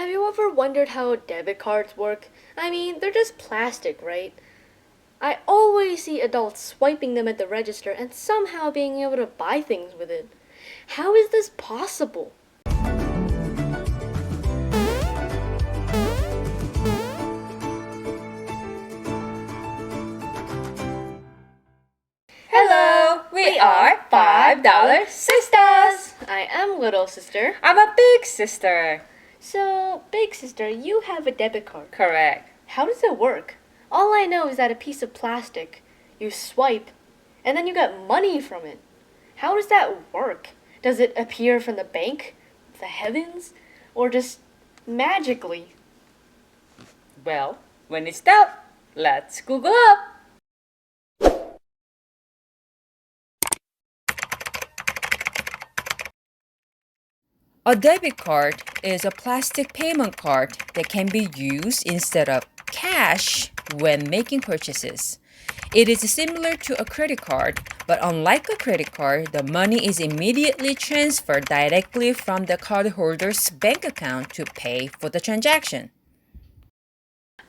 Have you ever wondered how debit cards work? I mean, they're just plastic, right? I always see adults swiping them at the register and somehow being able to buy things with it. How is this possible? Hello, we are $5 Sisters. I am little sister. I'm a big sister. So, big sister, you have a debit card. Correct. How does it work? All I know is that a piece of plastic, you swipe, and then you get money from it. How does that work? Does it appear from the bank, the heavens, or just magically? Well, when it's done, let's Google up. A debit card is a plastic payment card that can be used instead of cash when making purchases. It is similar to a credit card, but unlike a credit card, the money is immediately transferred directly from the cardholder's bank account to pay for the transaction.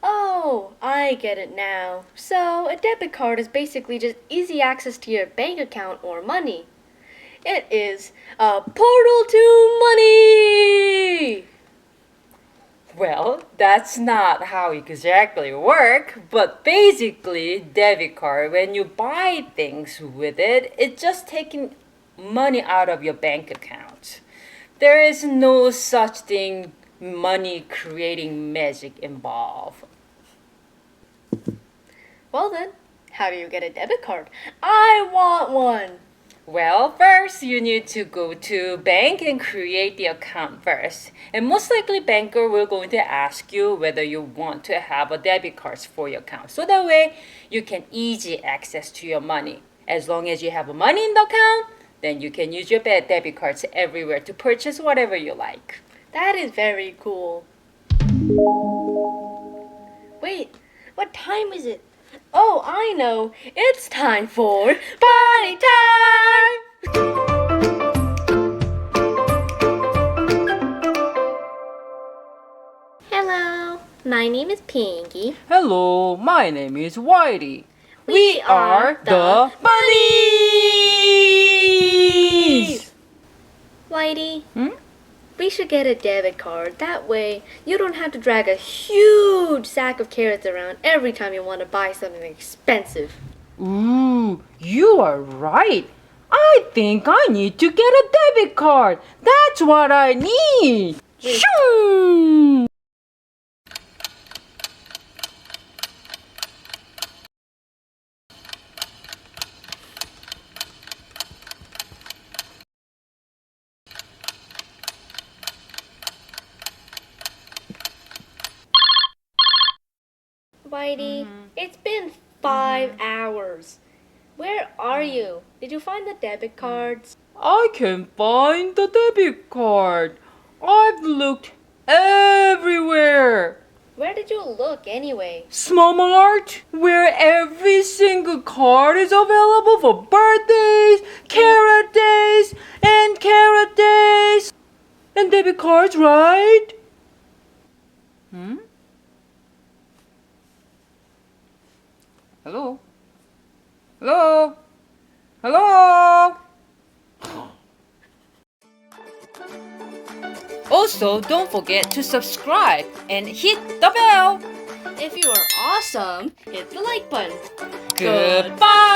Oh, I get it now. So, a debit card is basically just easy access to your bank account or money. It is a portal to money! Well, that's not how it exactly works, but basically, debit card, when you buy things with it, it's just taking money out of your bank account. There is no such thing money creating magic involved. Well then, how do you get a debit card? I want one! Well, first you need to go to bank and create the account first. And most likely banker will going to ask you whether you want to have a debit card for your account. So that way you can easy access to your money. As long as you have money in the account, then you can use your debit cards everywhere to purchase whatever you like. That is very cool. Wait, what time is it? Oh, I know. It's time for party time! Hello, my name is Pinky. Hello, my name is Whitey. We are the bunnies! Whitey, Hmm? we should get a debit card. That way, you don't have to drag a huge sack of carrots around every time you want to buy something expensive. Ooh, you are right. I think I need to get a debit card. That's what I need. Wait. Shoo! Whitey, it's been 5 hours. Where are you? Did you find the debit cards? I can find the debit card. I've looked everywhere. Where did you look anyway? Small Mart, where every single card is available for birthdays, carrot days, and carrot days. And debit cards, right? Hmm? Hello? Hello? Hello? Also, don't forget to subscribe and hit the bell. If you are awesome, hit the like button. Goodbye!